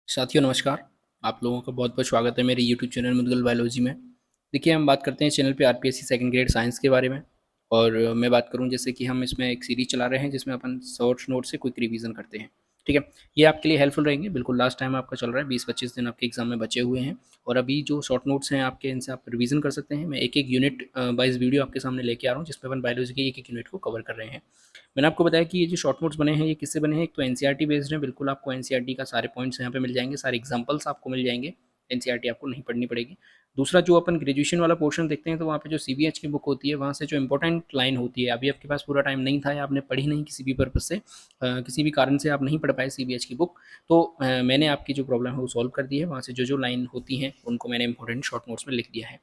साथियों नमस्कार। आप लोगों का बहुत बहुत स्वागत है मेरे यूट्यूब चैनल मुदगल बायोलॉजी में। देखिए हम बात करते हैं चैनल पे आरपीएससी सेकंड ग्रेड साइंस के बारे में। और मैं बात करूं जैसे कि हम इसमें एक सीरीज चला रहे हैं जिसमें अपन शॉर्ट नोट से क्विक रिवीजन करते हैं। ठीक है, ये आपके लिए हेल्पफुल रहेंगे। बिल्कुल लास्ट टाइम आपका चल रहा है, 20-25 दिन आपके एग्जाम में बचे हुए हैं। और अभी जो शॉर्ट नोट्स हैं आपके, इनसे आप रिवीजन कर सकते हैं। मैं एक एक यूनिट वाइज वीडियो आपके सामने लेके आ रहा हूँ जिसमें अपन बायोलॉजी के एक एक यूनिट को कवर कर रहे हैं। मैंने आपको बताया कि ये जो शॉर्ट नोट्स बने हैं ये किससे बने हैं। एक तो एनसीईआरटी बेस्ड है, बिल्कुल आपको एनसीईआरटी का सारे पॉइंट्स यहाँ पे मिल जाएंगे, सारे एग्जांपल्स आपको मिल जाएंगे। एनसीईआरटी आपको नहीं पढ़नी पड़ेगी। दूसरा, जो अपन ग्रेजुएशन वाला पोर्शन देखते हैं तो वहाँ पे जो सीबीएच की बुक होती है वहाँ से जो इंपॉर्टेंट लाइन होती है, अभी आपके पास पूरा टाइम नहीं था या आपने पढ़ी नहीं किसी भी पर्पज से, किसी भी कारण से आप नहीं पढ़ पाए सीबीएच की बुक, तो मैंने आपकी जो प्रॉब्लम है वो सॉल्व कर दी है। वहाँ से जो जो लाइन होती हैं उनको मैंने इंपॉर्टेंट शॉर्ट नोट्स में लिख दिया है।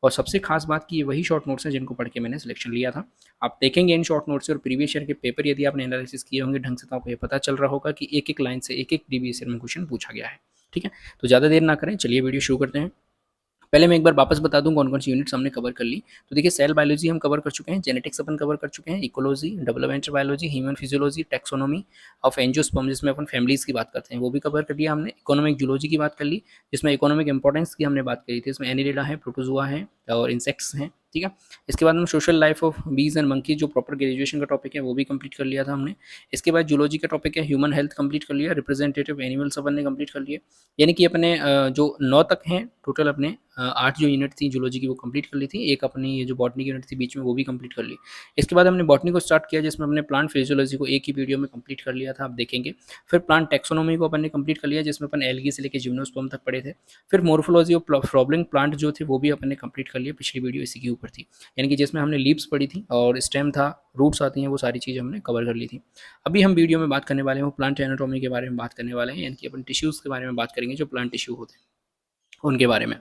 और सबसे खास बात कि ये वही शॉर्ट नोट्स हैं जिनको पढ़ के मैंने सिलेक्शन लिया था। आप देखेंगे इन शॉर्ट नोट्स से और प्रीवियस ईयर के पेपर यदि आपने एनालिसिस किए होंगे ढंग से तो आपको ये पता चल रहा होगा कि एक एक लाइन से एक एक प्रीवियस ईयर में क्वेश्चन पूछा गया है। ठीक है, तो ज़्यादा देर ना करें, चलिए वीडियो शुरू करते हैं। पहले मैं एक बार वापस बता दूं कौन कौन सी यूनिट्स हमने कवर कर ली। तो देखिए, सेल बायोलॉजी हम कवर कर चुके हैं, जेनेटिक्स अपन कवर कर चुके हैं, ecology, developmental biology, human physiology, taxonomy of angiosperm जिसमें अपन फैमिलीज की बात करते हैं वो भी कवर कर लिया हमने। इकोनॉमिक जूलॉजी की बात कर ली जिसमें इकोनॉमिक इंपॉर्टेंस की हमने बात करी थी, इसमें एनिलिडा है, प्रोटोजुआ है और इंसेक्ट्स हैं। ठीक है, इसके बाद हम सोशल लाइफ ऑफ बीज एंड मंकी जो प्रॉपर ग्रेजुएशन का टॉपिक है वो भी कंप्लीट कर लिया था हमने। इसके बाद जूलॉजी का टॉपिक है ह्यूमन हेल्थ कंप्लीट कर लिया, रिप्रेजेंटेटिव एनिमल्स अपन ने कंप्लीट कर लिया। यानी कि अपने जो 9 तक हैं टोटल, अपने 8 जो यूनिट थी जूलॉजी की वो कंप्लीट कर ली थी। एक अपनी ये जो बॉटनी की यूनिट थी बीच में वो भी कंप्लीट कर ली। इसके बाद हमने बॉटनी को स्टार्ट किया जिसमें हमने प्लांट फिजियोलॉजी को एक ही वीडियो में कंप्लीट कर लिया था, आप देखेंगे। फिर प्लांट टैक्सोनॉमी को अपन ने कंप्लीट कर लिया जिसमें अपन एल्गी से लेकर जिम्नोस्पर्म तक पढ़े थे। फिर मोर्फोलॉजी और फ्रॉबलिंग प्लांट जो थे वो भी अपन ने कंप्लीट कर लिया, पिछली वीडियो इसी के ऊपर थी। यानी कि जिसमें हमने लीव्स पढ़ी थी और स्टेम था, रूट्स आती हैं, वो सारी चीज़ें हमने कवर कर ली थी। अभी हम वीडियो में बात करने वाले हैं प्लांट एनाटॉमी के बारे में बात करने वाले हैं, यानी कि अपन टिश्यूज़ के बारे में बात करेंगे, जो प्लांट टिश्यू होते हैं उनके बारे में।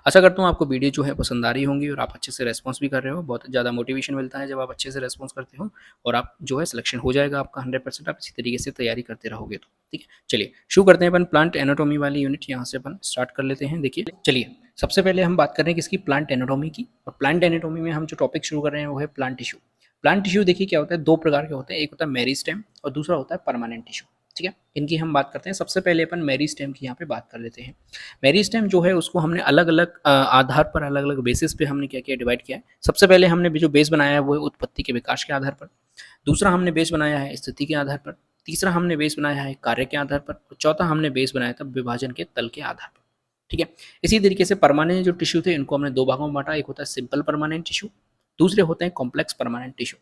आशा करता हूँ आपको वीडियो जो है पसंद आ रही होंगी और आप अच्छे से रेस्पॉन्स भी कर रहे हो। बहुत ज़्यादा मोटिवेशन मिलता है जब आप अच्छे से रेस्पॉन्स करते हो और आप जो है सिलेक्शन हो जाएगा आपका 100%। आप इसी तरीके से तैयारी करते रहोगे तो ठीक है। चलिए शुरू करते हैं अपन प्लांट एनाटॉमी वाली यूनिट, यहाँ से अपन स्टार्ट कर लेते हैं। देखिए चलिए, सबसे पहले हम बात कर रहे हैं किसकी, प्लांट एनाटॉमी की। और प्लांट एनाटॉमी में हम जो टॉपिक शुरू कर रहे हैं वो है प्लांट टिश्यू। प्लांट टिश्यू देखिए क्या होता है, दो प्रकार के होते हैं, एक होता है मेरिस्टेम और दूसरा होता है परमानेंट टिश्यू। ठीक है, इनकी हम बात करते हैं। सबसे पहले अपन मेरिस्टेम की यहाँ पे बात कर लेते हैं। मेरिस्टेम जो है उसको हमने अलग अलग आधार पर, अलग अलग बेसिस पे हमने क्या किया, डिवाइड किया है। सबसे पहले हमने जो बेस बनाया है वो है उत्पत्ति के विकास के आधार पर। दूसरा हमने बेस बनाया है स्थिति के आधार पर। तीसरा हमने बेस बनाया है कार्य के आधार पर। और चौथा हमने बेस बनाया था विभाजन के तल के आधार पर। ठीक है, इसी तरीके से परमानेंट जो टिश्यू थे इनको हमने दो भागों में बांटा, एक होता है सिंपल परमानेंट टिश्यू, दूसरे होते हैं कॉम्प्लेक्स परमानेंट टिश्यू।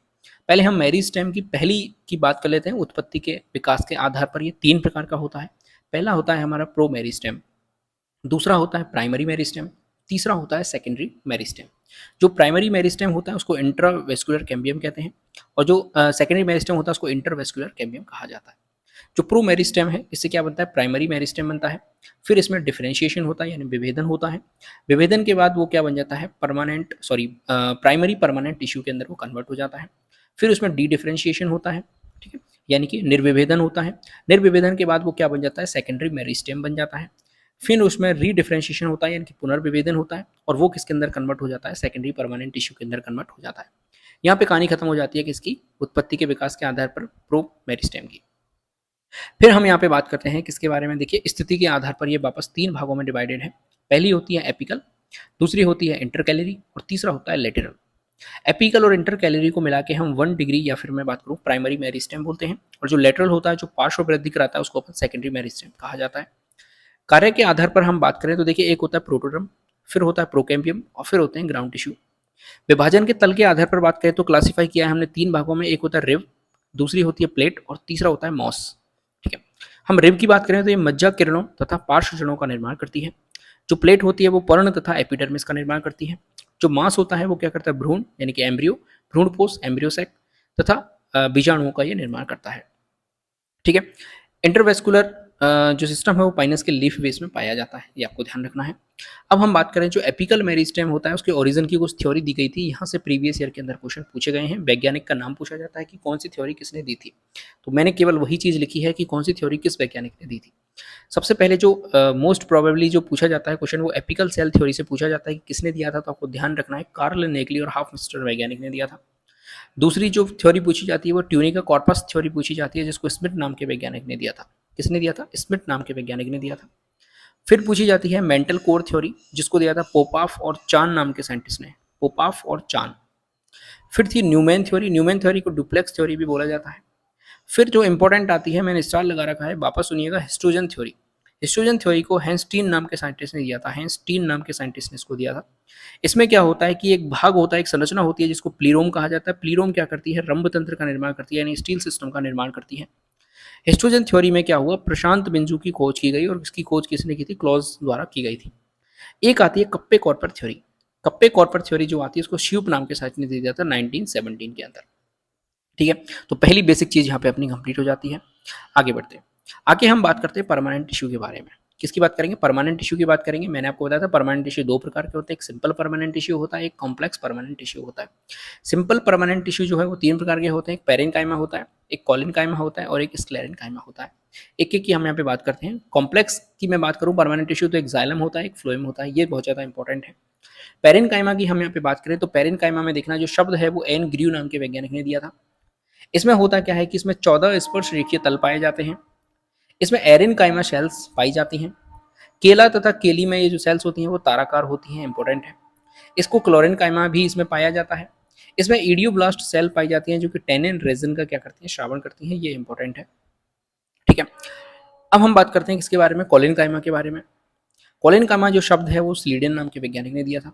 पहले हम मेरिस्टेम की पहली की बात कर लेते हैं, उत्पत्ति के विकास के आधार पर। ये तीन प्रकार का होता है। पहला होता है हमारा प्रो मेरिस्टेम, दूसरा होता है प्राइमरी मेरिस्टेम, तीसरा होता है सेकेंडरी मेरिस्टेम। जो प्राइमरी मेरिस्टेम होता है उसको इंट्रावेस्कुलर कैम्बियम कहते हैं और जो सेकेंडरी मेरिस्टेम होता है उसको इंटरवेस्कुलर कैम्बियम कहा जाता है। जो प्रो मेरिस्टेम है इससे क्या बनता है, प्राइमरी मेरिस्टेम बनता है। फिर इसमें डिफरेंशिएशन होता है यानी विभेदन होता है। विभेदन के बाद वो क्या बन जाता है, प्राइमरी परमानेंट टिश्यू के अंदर वो कन्वर्ट हो जाता है। फिर उसमें डी डिफरेंशिएशन होता है, ठीक है, यानी कि निर्विभेदन होता है। निर्विभेदन के बाद वो क्या बन जाता है, सेकेंडरी मेरिस्टेम बन जाता है। फिर उसमें रीडिफरेंशिएशन होता है यानी कि पुनर्विभेदन होता है और वो किसके अंदर कन्वर्ट हो जाता है, सेकेंडरी परमानेंट टिश्यू के अंदर कन्वर्ट हो जाता है। यहाँ पे कहानी खत्म हो जाती है किसकी, उत्पत्ति के विकास के आधार पर प्रो मेरिस्टेम की। फिर हम यहाँ पे बात करते हैं किसके बारे में, देखिए स्थिति के आधार पर ये वापस तीन भागों में डिवाइडेड है। पहली होती है एपिकल, दूसरी होती है इंटरकैलरी और तीसरा होता है लेटरल। एपिकल और इंटरकैलरी को मिला के हम 1 डिग्री या फिर मैं बात करूँ प्राइमरी मेरिस्टेम बोलते हैं। और जो लेटरल होता है, जो पार्श्व वृद्धि कराता है, उसको अपन सेकेंडरी मेरिस्टेम कहा जाता है। कार्य के आधार पर हम बात करें तो देखिए एक होता है प्रोटोडर्म, फिर होता है प्रोकैम्बियम और फिर होते हैं ग्राउंड टिश्यू। विभाजन के तल के आधार पर बात करें तो क्लासिफाई किया है हमने तीन भागों में, एक होता है रिव, दूसरी होती है प्लेट और तीसरा होता है मॉस। ठीक है, हम रिव की बात करें तो ये मज्जा किरणों तथा पार्श्व जड़ों का निर्माण करती है। जो प्लेट होती है वो पर्ण तथा एपिडर्मिस का निर्माण करती है। जो मांस होता है वो क्या करता है, भ्रूण यानी कि एम्ब्रियो, भ्रूणपोष एम्ब्रियोसैक तथा बीजाणुओं का ये निर्माण करता है। ठीक है, इंटरवेस्कुलर जो सिस्टम है वो पाइनस के लीफ बेस में पाया जाता है, ये आपको ध्यान रखना है। अब हम बात करें जो एपिकल मेरिस्टेम होता है उसके ओरिजिन की कुछ थ्योरी दी गई थी, यहाँ से प्रीवियस ईयर के अंदर क्वेश्चन पूछे गए हैं। वैज्ञानिक का नाम पूछा जाता है कि कौन सी थ्योरी किसने दी थी, तो मैंने केवल वही चीज़ लिखी है कि कौन सी थ्योरी किस वैज्ञानिक ने दी थी। सबसे पहले जो मोस्ट प्रोबेबली जो पूछा जाता है क्वेश्चन वो एपिकल सेल थ्योरी से पूछा जाता है कि किसने दिया था, तो आपको ध्यान रखना है कार्ल नेगली और हाफ मिस्टर वैज्ञानिक ने दिया था। दूसरी जो थ्योरी पूछी जाती है वो ट्यूनिका कॉर्पस थ्योरी पूछी जाती है जिसको स्मिथ नाम के वैज्ञानिक ने दिया था। किसने दिया था, स्मिथ नाम के वैज्ञानिक ने दिया था। फिर पूछी जाती है मेंटल कोर थ्योरी, जिसको दिया था पोपाफ और चान नाम के साइंटिस्ट ने, पोपाफ और चान। फिर थी न्यूमैन थ्योरी, न्यूमैन थ्योरी को डुप्लेक्स थ्योरी भी बोला जाता है। फिर जो इंपॉर्टेंट आती है, मैंने स्टार लगा रखा है, वापस सुनिएगा, हिस्टोजन थ्योरी। हिस्टोजन थ्योरी को हेंस्टीन नाम के साइंटिस्ट ने दिया था, हेंस्टीन नाम के साइंटिस्ट ने इसको दिया था। इसमें क्या होता है कि एक भाग होता है, एक संरचना होती है जिसको प्लीरोम कहा जाता है। प्लीरोम क्या करती है, रंभ तंत्र का निर्माण करती है, यानी स्टील सिस्टम का निर्माण करती है। हिस्टोजन थ्योरी में क्या हुआ, प्रशांत बिंदु की खोज की गई, और इसकी खोज किसने की थी, क्लॉज द्वारा की गई थी। एक आती है कप्पे कॉर्पर थ्योरी। कप्पे कॉर्पर थ्योरी जो आती है उसको श्यूप नाम के साइंटिस्ट ने दे दिया था 1917 के अंदर। ठीक है, तो पहली बेसिक चीज यहाँ पे अपनी कंप्लीट हो जाती है। आगे बढ़ते हैं, आगे हम बात करते हैं परमानेंट टिश्यू के बारे में। किसकी बात करेंगे, परमानेंट टिश्यू की बात करेंगे। मैंने आपको बताया था परमानेंट टिश्यू दो प्रकार के होते हैं, एक सिंपल परमानेंट टिश्यू होता है, एक कॉम्प्लेक्स परमानेंट टिश्यू होता है। सिंपल परमानेंट टिश्यू जो है वो तीन प्रकार के होते हैं, एक पेरेन्काइमा होता है, एक कॉलिनकाइमा होता है, और एक स्क्लेरेन्काइमा होता है। एक एक की हम यहाँ पे बात करते हैं। कॉम्प्लेक्स की मैं बात करूँ परमानेंट टिश्यू, तो एक जाइलम होता है, एक फ्लोएम होता है, ये बहुत ज़्यादा इंपॉर्टेंट है। पेरेन्काइमा की हम यहाँ पे बात करें तो पेरेन्काइमा में देखना, जो शब्द है वो एन ग्रीव नाम के वैज्ञानिक ने दिया था। इसमें होता क्या है कि इसमें 14 स्पर्श रेखीय तल पाए जाते हैं। इसमें एरेनकाइमा सेल्स पाई जाती हैं। केला तथा केली में ये जो सेल्स होती हैं वो ताराकार होती हैं, इंपॉर्टेंट है। इसको क्लोरेनकाइमा भी इसमें पाया जाता है। इसमें ईडियोब्लास्ट सेल पाई जाती हैं जो कि टेनिन रेजिन का क्या करती हैं, श्रावण करती हैं, ये इंपॉर्टेंट है। ठीक है, अब हम बात करते हैं किसके बारे में, कॉलिनकाइमा के बारे में। कॉलिनकाइमा जो शब्द है वो स्लीडन नाम के वैज्ञानिक ने दिया था।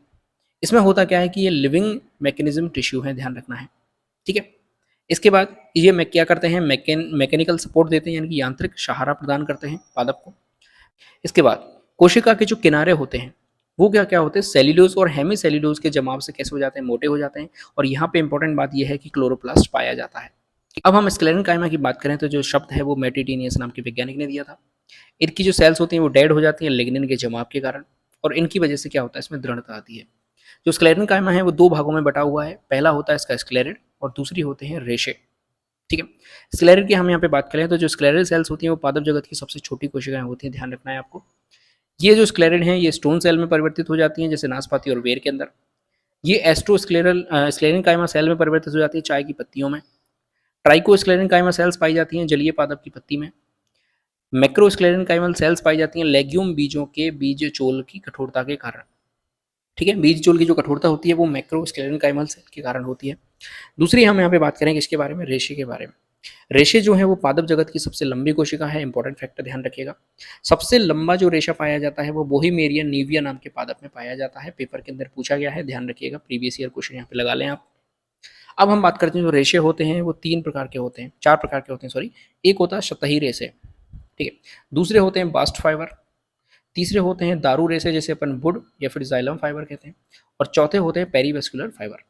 इसमें होता क्या है कि ये लिविंग मैकेनिज्म टिश्यू है, ध्यान रखना है। ठीक है, इसके बाद ये क्या करते हैं, मैकेनिकल सपोर्ट देते हैं, यानी कि यांत्रिक सहारा प्रदान करते हैं पादप को। इसके बाद कोशिका के जो किनारे होते हैं वो क्या क्या होते हैं, सेल्यूलोज और हेमी सेल्यूलोज के जमाव से कैसे हो जाते हैं, मोटे हो जाते हैं। और यहाँ पे इंपॉर्टेंट बात यह है कि क्लोरोप्लास्ट पाया जाता है। अब हम स्क्लेरेनकाइमा की बात करें तो जो शब्द है वो मेटिटेनियस नाम के वैज्ञानिक ने दिया था। इनकी जो सेल्स होती हैं वो डेड हो जाती हैं लिग्निन के जमाव के कारण, और इनकी वजह से क्या होता है, इसमें दृढ़ता आती है। जो स्क्लेरेनकाइमा है वो दो भागों में बटा हुआ है, पहला होता है इसका स्क्लेरिड और दूसरी होते हैं रेशे। ठीक है, स्क्लेरिड की हम यहाँ पे बात करें तो जो स्क्लेरल सेल्स होती हैं वो पादप जगत की सबसे छोटी कोशिकाएं होती हैं, ध्यान रखना है आपको। ये जो स्क्लेरिड हैं ये स्टोन सेल में परिवर्तित हो जाती हैं, जैसे नाशपाती और बेर के अंदर। ये एस्ट्रोस्क्लेरल स्क्लेरेनकाइमा सेल में परिवर्तित हो जाती है, चाय की पत्तियों में। ट्राइकोस्क्लेरेनकाइमा सेल्स पाई जाती हैं जलीय पादप की पत्ती में। मैक्रोस्क्लेरेनकाइमल सेल्स पाई जाती हैं लेग्यूम बीजों के बीज चोल की कठोरता के कारण। ठीक है, बीज चोल की जो कठोरता होती है वो मैक्रोस्क्लेरेनकाइमल सेल के कारण होती है। दूसरी हम यहाँ पे बात करें किसके बारे में, रेशे के बारे में। रेशे जो है वो पादप जगत की सबसे लंबी कोशिका है, इंपॉर्टेंट फैक्टर ध्यान रखिएगा। सबसे लंबा जो रेशा पाया जाता है वो बोहीमेरिया नीविया नाम के पादप में पाया जाता है, पेपर के अंदर पूछा गया है, ध्यान रखिएगा, प्रीवियस ईयर क्वेश्चन यहाँ पे लगा लें आप। अब हम बात करते हैं जो रेशे होते हैं वो तीन प्रकार के होते हैं, चार प्रकार के होते हैं सॉरी। एक होता है सतही रेशे, ठीक है। दूसरे होते हैं बास्ट फाइबर। तीसरे होते हैं दारू रेशे, जैसे अपन वुड या फिर जाइलम फाइबर कहते हैं। और चौथे होते हैं पेरीवेस्कुलर फाइबर।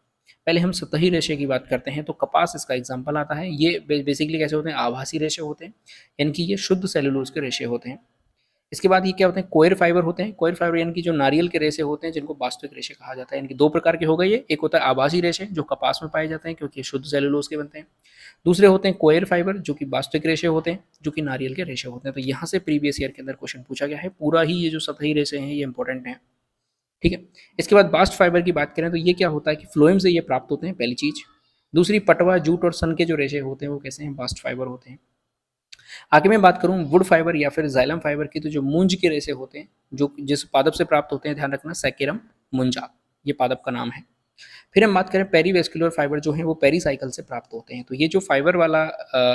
पहले हम सतही रेशे की बात करते हैं तो कपास इसका एग्जाम्पल आता है। ये बेसिकली कैसे होते हैं, आभासी रेशे होते हैं, यानी कि ये शुद्ध सेलुलोज के रेशे होते हैं। इसके बाद ये क्या होते हैं, कोयर फाइबर होते हैं। कोयर फाइबर यानी कि जो नारियल के रेशे होते हैं जिनको वास्तविक रेशे कहा जाता है, यानी कि दो प्रकार के हो गए ये। एक होता है आभासी रेशे जो कपास में पाए जाते हैं क्योंकि ये शुद्ध सेलुलोज के बनते हैं। दूसरे होते हैं कोयर फाइबर जो कि वास्तविक रेशे होते हैं, जो कि नारियल के रेशे होते हैं। तो यहाँ से प्रीवियस ईयर के अंदर क्वेश्चन पूछा गया है, पूरा ही ये जो सतही रेशे हैं ये इंपॉर्टेंट है, ठीक है। इसके बाद बास्ट फाइबर की बात करें तो ये क्या होता है कि फ्लोएम से ये प्राप्त होते हैं, पहली चीज। दूसरी, पटवा, जूट और सन के जो रेशे होते हैं वो कैसे हैं, बास्ट फाइबर होते हैं। आगे मैं बात करूं वुड फाइबर या फिर जाइलम फाइबर की, तो जो मूंज के रेशे होते हैं जो जिस पादप से प्राप्त होते हैं, ध्यान रखना, सैकेरम मुंजा, ये पादप का नाम है। फिर हम बात करें पेरीवेस्कुलर फाइबर जो है वो पेरीसाइकिल से प्राप्त होते हैं। तो ये जो फाइबर वाला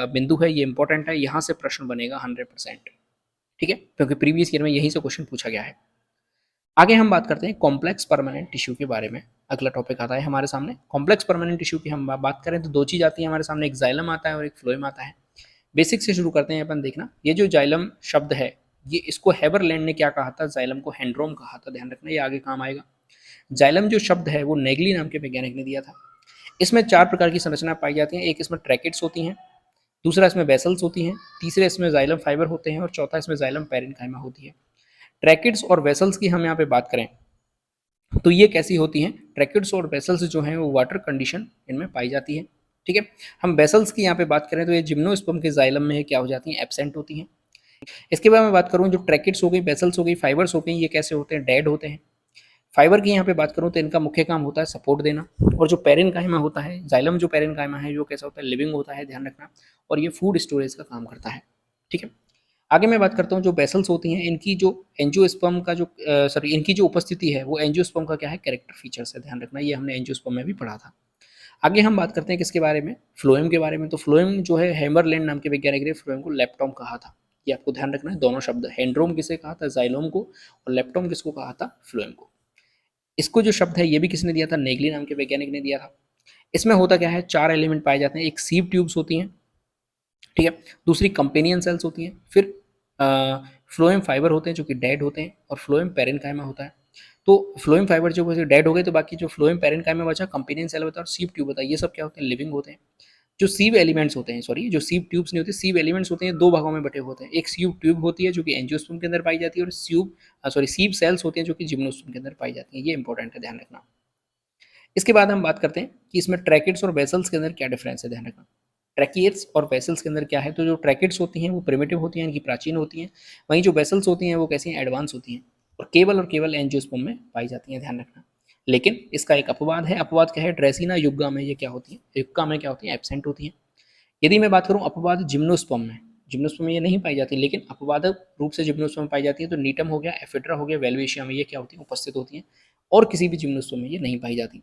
बिंदु है ये इंपॉर्टेंट है, यहाँ से प्रश्न बनेगा 100%, ठीक है, क्योंकि प्रीवियस ईयर में यहीं से क्वेश्चन पूछा गया है। आगे हम बात करते हैं कॉम्प्लेक्स परमानेंट टिश्यू के बारे में। अगला टॉपिक आता है हमारे सामने कॉम्प्लेक्स परमानेंट टिश्यू की। हम बात करें तो दो चीज आती है हमारे सामने, एक जाइलम आता है और एक फ्लोएम आता है। बेसिक से शुरू करते हैं अपन, देखना ये जो जाइलम शब्द है ये, इसको हेबरलैंड ने क्या कहा था, जाइलम को हैंड्रोम कहा था, ध्यान रखना, ये आगे काम आएगा। जाइलम जो शब्द है वो नेगली नाम के वैज्ञानिक ने दिया था। इसमें चार प्रकार की संरचना पाई जाती है। एक इसमें ट्रैकेट्स होती हैं, दूसरा इसमें वेसल्स होती हैं, तीसरे इसमें जाइलम फाइबर होते हैं और चौथा इसमें जाइलम पेरेन्काइमा होती है। ट्रैकेट्स और वेसल्स की हम यहाँ पे बात करें तो ये कैसी होती हैं, ट्रैकेट्स और वेसल्स जो हैं वो वाटर कंडीशन इनमें पाई जाती है, ठीक है। हम वेसल्स की यहाँ पे बात करें तो ये जिम्नोस्पर्म के जाइलम में क्या हो जाती हैं, एब्सेंट होती हैं। इसके बाद मैं बात करूँ जो ट्रैकेट्स हो गई, वेसल्स हो गई, फाइबर्स हो गई, ये कैसे होते हैं, डेड होते हैं। फाइबर की यहाँ पे बात करूँ तो इनका मुख्य काम होता है सपोर्ट देना। और जो पेरेन्काइमा होता है, जाइलम जो पेरेन्काइमा है, जो कैसा होता है, लिविंग होता है, ध्यान रखना, और ये फूड स्टोरेज का काम करता है, ठीक है। आगे मैं बात करता हूँ जो वेसल्स होती हैं इनकी जो एंजियोस्पर्म का जो इनकी जो उपस्थिति है वो एंजियोस्पर्म का क्या है, कैरेक्टर फीचर्स है, ध्यान रखना, ये हमने एंजियोस्पर्म में भी पढ़ा था। आगे हम बात करते हैं किसके बारे में, फ्लोएम के बारे में। तो फ्लोएम जो है हेमरलैंड नाम के वैज्ञानिक ने फ्लोएम को लेप्टोम कहा था, ये आपको ध्यान रखना है। दोनों शब्द, हेंड्रोम किसे कहा था, जाइलोम को, और लेप्टोम किसको कहा था, फ्लोएम को। इसको जो शब्द है ये भी किसने दिया था, नेगली नाम के वैज्ञानिक ने दिया था। इसमें होता क्या है, 4 एलिमेंट पाए जाते हैं। एक सीव ट्यूब्स होती हैं, ठीक है, दूसरी कंपेनियन सेल्स होती हैं, फिर फ्लोएम फाइबर होते हैं जो कि डेड होते हैं, और फ्लोएम पेरेन्काइमा होता है। तो फ्लोएम फाइबर जो डेड हो गए तो बाकी जो फ्लोएम पेरेन्काइमा बचा, कंपेनियन सेल होता है और सीव ट्यूब होता है। ये सब क्या होते हैं, लिविंग होते हैं। जो सीव एलिमेंट्स होते हैं, सॉरी जो सीव ट्यूब्स नहीं होते, सीव एलिमेंट्स होते हैं, दो भागों में बटे होते हैं। एक सीव ट्यूब होती है जो कि एंजियोस्पर्म के अंदर पाई जाती है, और सीव सेल्स होती हैं जो कि जिम्नोस्पर्म के अंदर पाई जाती हैं। ये इंपॉर्टेंट है, ध्यान रखना। इसके बाद हम बात करते हैं कि इसमें ट्रैकिड्स और वेसल्स के अंदर क्या डिफरेंस है, ध्यान रखना। ट्रैकिड्स और वेसल्स के अंदर क्या है, तो जो ट्रैकिड्स होती हैं वो प्रिमिटिव होती हैं, इनकी प्राचीन होती हैं। वहीं जो वेसल्स होती हैं वो कैसी हैं, एडवांस होती हैं, और केवल एंजियोस्पर्म में पाई जाती हैं, ध्यान रखना। लेकिन इसका एक अपवाद है। अपवाद क्या है, ड्रेसिना युग्गा में ये क्या होती है, युग्गा में क्या होती है, एब्सेंट होती हैं। यदि मैं बात करूं अपवाद जिम्नोस्पर्म में, जिम्नोस्पर्म में ये नहीं पाई जाती, लेकिन अपवादक रूप से जिम्नोस्पर्म में पाई जाती है। तो नीटम हो गया, एफिड्रा हो गया, वेल्वेशिया में ये क्या होती है, उपस्थित होती हैं, और किसी भी जिम्नोस्पर्म में ये नहीं पाई जाती।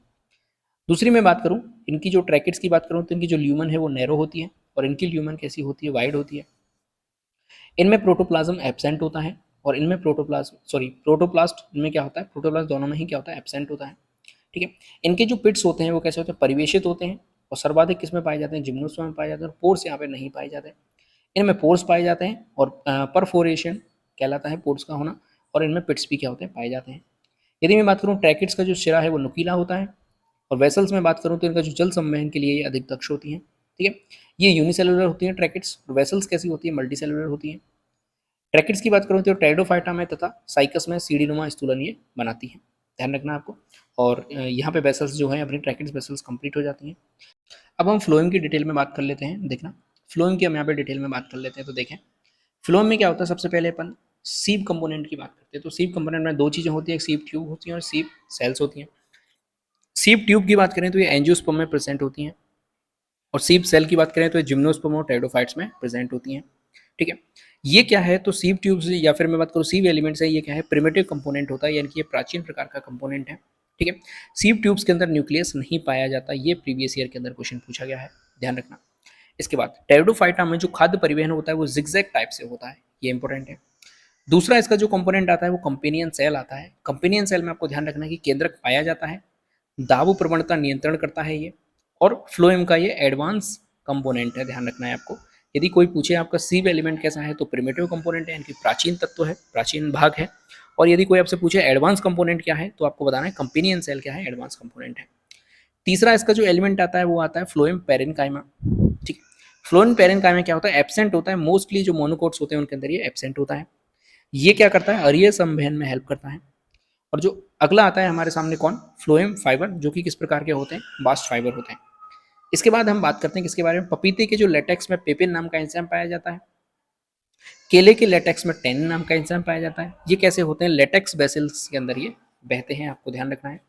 दूसरी मैं बात करूं इनकी जो ट्रैकिड्स की बात करूं तो इनकी जो ल्यूमन है वो नैरो होती है, और इनकी ल्यूमन कैसी होती है, वाइड होती है। इनमें प्रोटोप्लाज्म एब्सेंट होता है, और इनमें प्रोटोप्लास्ट इनमें क्या होता है, प्रोटोप्लास्ट दोनों में ही क्या होता है, एब्सेंट होता है, ठीक है। इनके जो पिट्स होते हैं वो कैसे होते हैं, परिवेशित होते हैं, और सर्वाधिक किसमें पाए जाते हैं, जिम्नोस्पर्म में पाए जाते हैं, और पोर्स यहाँ पे नहीं पाए जाते। इनमें पोर्स पाए जाते हैं, और परफोरेशन कहलाता है पोर्स का होना, और इनमें पिट्स भी क्या होते हैं, पाए जाते हैं। यदि मैं बात करूँ ट्रैकिड्स का जो सिरा है वो नुकीला होता है, और वेसल्स में बात करूँ तो इनका जो जल संवहन के लिए ये अधिक दक्ष होती हैं, ठीक है। ये यूनिसेलुलर होती हैं ट्रैकिड्स, और वेसल्स कैसी होती है, मल्टी सेलुलर होती हैं। ट्रैकिड्स की बात करूँ तो टेरिडोफाइटा में तथा साइकस में सीढ़ीनुमा स्थूलन ये बनाती हैं, ध्यान रखना आपको। और यहाँ पे वेसल्स जो है अपनी ट्रैकिड्स वेसल्स कंप्लीट हो जाती हैं। अब हम फ्लोएम की डिटेल में बात कर लेते हैं, देखना फ्लोएम की हम यहाँ पे डिटेल में बात कर लेते हैं। तो देखें फ्लोएम में क्या होता है, सबसे पहले अपन सीव कंपोनेंट की बात करते हैं। तो सीव कंपोनेंट में दो चीज़ें होती हैं, एक सीव ट्यूब होती है और सीव सेल्स होती हैं। सीव ट्यूब की बात करें तो ये एंजियोस्पर्म में प्रेजेंट होती हैं, और सीव सेल की बात करें तो ये जिम्नोस्पर्म और टेरिडोफाइट्स में प्रेजेंट होती हैं, ठीक है। ये क्या है, तो सीव ट्यूब्स या फिर मैं बात करूँ सीव एलिमेंट्स है, ये क्या है, प्रिमिटिव कंपोनेंट होता है, यानी कि ये प्राचीन प्रकार का कंपोनेंट है, ठीक है। सीव ट्यूब्स के अंदर न्यूक्लियस नहीं पाया जाता, ये प्रीवियस ईयर के अंदर क्वेश्चन पूछा गया है, ध्यान रखना। इसके बाद टेरिडोफाइटा में जो खाद्य परिवहन होता है वो जिगजैग टाइप से होता है, ये इंपॉर्टेंट है। दूसरा इसका जो कंपोनेंट आता है वो कंपेनियन सेल आता है। कंपेनियन सेल में आपको ध्यान रखना है कि केंद्रक पाया जाता है, दाब प्रवणता नियंत्रण करता है ये, और फ्लोएम का ये एडवांस कंपोनेंट है, ध्यान रखना है आपको। यदि कोई पूछे आपका सीव एलिमेंट कैसा है तो प्रिमिटिव कंपोनेंट है, इनकी प्राचीन तत्व है, प्राचीन भाग है। और यदि कोई आपसे पूछे एडवांस कंपोनेंट क्या है तो आपको बताना है कंपेनियन सेल क्या है, एडवांस कंपोनेंट है। तीसरा इसका जो एलिमेंट आता है वो आता है फ्लोएम पेरेन्काइमा, ठीक। फ्लोएम पेरेन्काइमा क्या होता है, एब्सेंट होता है, मोस्टली जो मोनोकोट्स होते हैं उनके अंदर ये एब्सेंट होता है। ये क्या करता है, अरीय संवहन में हेल्प करता है। और जो अगला आता है हमारे सामने कौन, फ्लोएम फाइबर, जो कि किस प्रकार के होते हैं, बास्ट फाइबर होते हैं। इसके बाद हम बात करते हैं किसके बारे में, पपीते के जो लेटेक्स में पेपिन नाम का एंजाइम पाया जाता है, केले के लेटेक्स में टेन नाम का एंजाइम पाया जाता है। ये कैसे होते हैं, लेटेक्स बेसिल्स के अंदर ये बहते हैं, आपको ध्यान रखना है।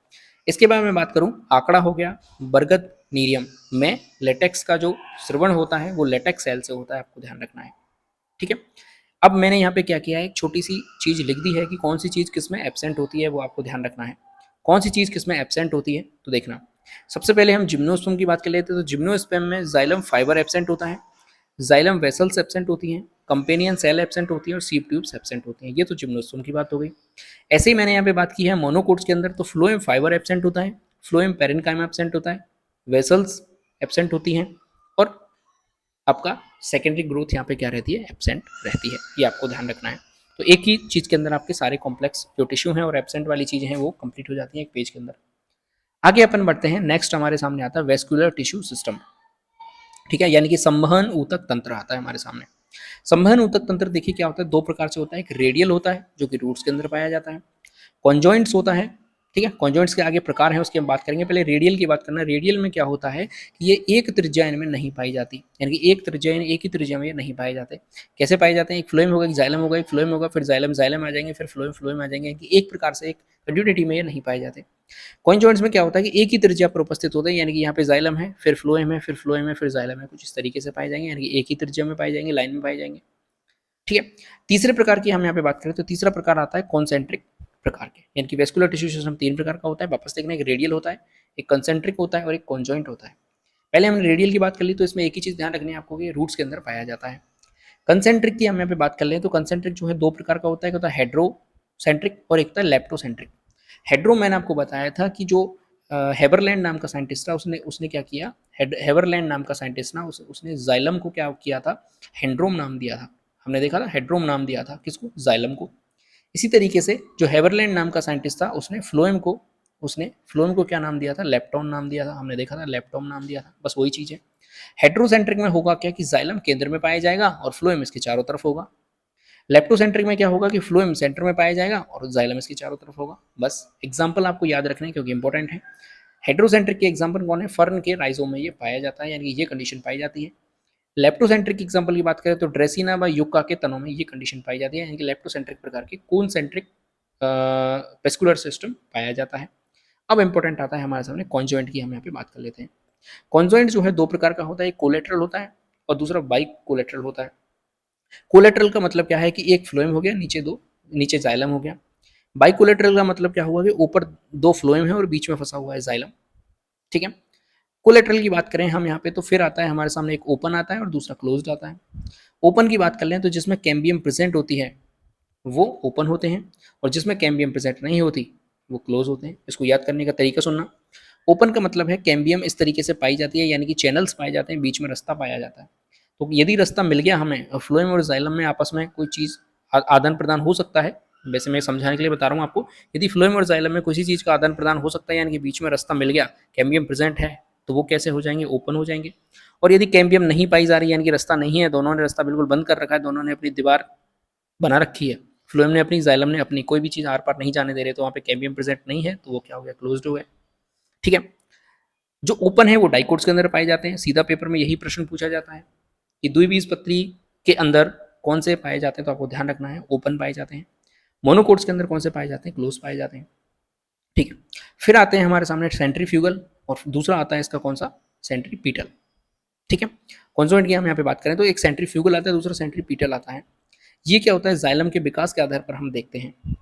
इसके बाद मैं बात करूं आंकड़ा हो गया, बरगद नीरियम में लेटेक्स का जो श्रवण होता है वो लेटेक्स सेल से होता है, आपको ध्यान रखना है, ठीक है। अब मैंने यहाँ पे क्या किया है, एक छोटी सी चीज लिख दी है कि कौन सी चीज किसमें एब्सेंट होती है, वो आपको ध्यान रखना है। कौन सी चीज किसमें एब्सेंट होती है, तो देखना सबसे पहले हम जिम्नोस्पर्म की बात कर लेते हैं। तो जिम्नोस्पर्म में जाइलम फाइबर एब्सेंट होता है, जाइलम वेसल्स एब्सेंट होती हैं, कंपेनियन सेल एब्सेंट होती है, और सीव ट्यूब्स एब्सेंट होती हैं। ये तो जिम्नोस्पर्म की बात हो गई। ऐसे ही मैंने यहाँ पे बात की है मोनोकोट्स के अंदर, तो फ्लोएम फाइबर एब्सेंट होता है, फ्लोएम पेरेन्काइमा एब्सेंट होता है, वेसल्स एब्सेंट होती हैं, और आपका सेकेंडरी ग्रोथ यहाँ पे क्या रहती है, एब्सेंट रहती है। ये आपको ध्यान रखना है। तो एक ही चीज़ के अंदर आपके सारे कॉम्प्लेक्स जो टिश्यू हैं और एब्सेंट वाली चीज़ें हैं वो कंप्लीट हो जाती हैं एक पेज के अंदर। आगे अपन बढ़ते हैं, नेक्स्ट हमारे सामने आता है वेस्कुलर टिश्यू सिस्टम, ठीक है, यानी कि संवहन ऊतक तंत्र आता है हमारे सामने। संवहन ऊतक तंत्र देखिए क्या होता है, दो प्रकार से होता है, एक रेडियल होता है जो कि रूट्स के अंदर पाया जाता है, कॉन्जॉइंट्स होता है, ठीक है। कॉन्जॉइंट्स के आगे प्रकार हैं उसकी हम बात करेंगे, पहले रेडियल की बात करना। रेडियल में क्या होता है कि ये एक त्रिज्या इनमें नहीं पाई जाती, यानी कि एक त्रिज्या एक ही त्रिज्या में ये नहीं पाए जाते। कैसे पाए जाते हैं, एक फ्लोएम होगा, एक जाइलम होगा, एक फ्लोएम होगा, फिर जाइलम जाइलम आ जाएंगे, फिर फ्लोएम फ्लोएम आ जाएंगे, कि एक प्रकार से एक कंटिन्यूटी में ये नहीं पाए जाते। कॉन्जॉइंट्स में क्या होता है कि एक ही त्रिज्या पर उपस्थित होते हैं, यानी कि यहाँ पे जाइलम है, फिर फ्लोएम है, फिर फ्लोएम है, फिर जाइलम है, कुछ इस तरीके से पाए जाएंगे, यानी कि एक ही त्रिज्या में पाए जाएंगे, लाइन में पाए जाएंगे। ठीक है। तीसरे प्रकार की हम यहाँ पे बात करें तो तीसरा प्रकार आता है कॉन्सेंट्रिक प्रकार के, यानी कि वेस्कुलर टिश्यू सिस्टम तीन प्रकार का होता है, वापस देखना, एक रेडियल होता है, एक कंसेंट्रिक होता है और एक कॉन्जॉइंट होता है। पहले हमने रेडियल की बात कर ली, तो इसमें एक ही चीज़ ध्यान रखनी है आपको कि रूट्स के अंदर पाया जाता है। कंसेंट्रिक की हम यहाँ पे बात कर लें तो कंसेंट्रिक जो है दो प्रकार का होता है, एक होता है हेड्रोसेंट्रिक और एक होता है लेप्टोसेंट्रिक। हेड्रो मैंने आपको बताया था कि जो हेबरलैंड नाम का साइंटिस्ट था, उसने उसने क्या किया, हेबरलैंड नाम का साइंटिस्ट ना उसने जाइलम को क्या किया था, हेंड्रोम नाम दिया था। हमने देखा था हेड्रोम नाम दिया था किसको, जाइलम को। इसी तरीके से जो हेबरलैंड नाम का साइंटिस्ट था उसने फ्लोएम को क्या नाम दिया था, लेप्टॉन नाम दिया था। हमने देखा था लेप्टॉन नाम दिया था, बस वही चीज़ है। हेट्रोसेंट्रिक में होगा क्या कि जाइलम केंद्र में पाया जाएगा और फ्लोएम इसके चारों तरफ होगा। लेप्टोसेंट्रिक में क्या होगा कि फ्लोएम सेंटर में पाया जाएगा और जाइलम इसके चारों तरफ होगा। बस एग्जाम्पल आपको याद रखना है क्योंकि इंपॉर्टेंट है। हेट्रोसेंट्रिक के एग्जाम्पल कौन है, फर्न के राइजोम में ये पाया जाता है, यानी ये कंडीशन पाई जाती है। लेप्टोसेंट्रिक एग्जाम्पल की बात करें तो ड्रेसिना व युक्का के तनों में ये कंडीशन पाई जाती है, यानी कि लेप्टोसेंट्रिक प्रकार के कॉन्सेंट्रिक वेस्कुलर सिस्टम पाया जाता है। अब इंपॉर्टेंट आता है हमारे सामने कॉन्जॉइंट की, हम यहाँ पे बात कर लेते हैं। कॉन्जॉइंट जो है दो प्रकार का होता है, एक कोलेटरल होता है और दूसरा बाई कोलेटरल होता है। कोलेटरल का मतलब क्या है कि एक फ्लोएम हो गया, नीचे जाइलम हो गया। बाई कोलेटरल का मतलब क्या हुआ कि ऊपर दो फ्लोएम है और बीच में फंसा हुआ है जाइलम। ठीक है। कोलेटरल की बात करें हम यहाँ पे तो फिर आता है हमारे सामने एक ओपन आता है और दूसरा क्लोज्ड आता है। ओपन की बात कर लें तो जिसमें कैम्बियम प्रेजेंट होती है वो ओपन होते हैं और जिसमें कैम्बियम प्रेजेंट नहीं होती वो क्लोज होते हैं। इसको याद करने का तरीका सुनना। ओपन का मतलब है कैम्बियम इस तरीके से पाई जाती है, यानी कि चैनल्स पाए जाते हैं, बीच में रास्ता पाया जाता है। तो यदि रास्ता मिल गया हमें और फ्लोएम और जाइलम में आपस में कोई चीज़ आदान प्रदान हो सकता है, वैसे मैं समझाने के लिए बता रहा हूँ आपको, यदि फ्लोएम और जाइलम में किसी चीज़ का आदान प्रदान हो सकता है, यानी कि बीच में रास्ता मिल गया, कैम्बियम प्रेजेंट है, तो वो कैसे हो जाएंगे, ओपन हो जाएंगे। और यदि कैम्बियम नहीं पाई जा रही, यानी कि रास्ता नहीं है, दोनों ने रास्ता बिल्कुल बंद कर रखा है, दोनों ने अपनी दीवार बना रखी है, फ्लोएम ने अपनी, जाइलम ने अपनी, कोई भी चीज़ आर पार नहीं जाने दे रहे, तो वहाँ पे कैम्बियम प्रेजेंट नहीं है, तो वो क्या हो गया, क्लोज्ड हो गया। ठीक है। जो ओपन है वो डाइकोट्स के अंदर पाए जाते हैं। सीधा पेपर में यही प्रश्न पूछा जाता है कि द्विबीजपत्री के अंदर कौन से पाए जाते हैं, तो आपको ध्यान रखना है ओपन पाए जाते हैं। मोनोकोट्स के अंदर कौन से पाए जाते हैं, क्लोज पाए जाते हैं। ठीक है। फिर आते हैं हमारे सामने सेंट्रीफ्यूगल और दूसरा आता है इसका कौन सा, सेंट्रीपीटल। ठीक है। कॉन्सोनेंट की हम यहाँ पे बात करें तो एक सेंट्रीफ्यूगल आता है, दूसरा सेंट्रीपीटल आता है। ये क्या होता है, जाइलम के विकास के आधार पर हम देखते हैं।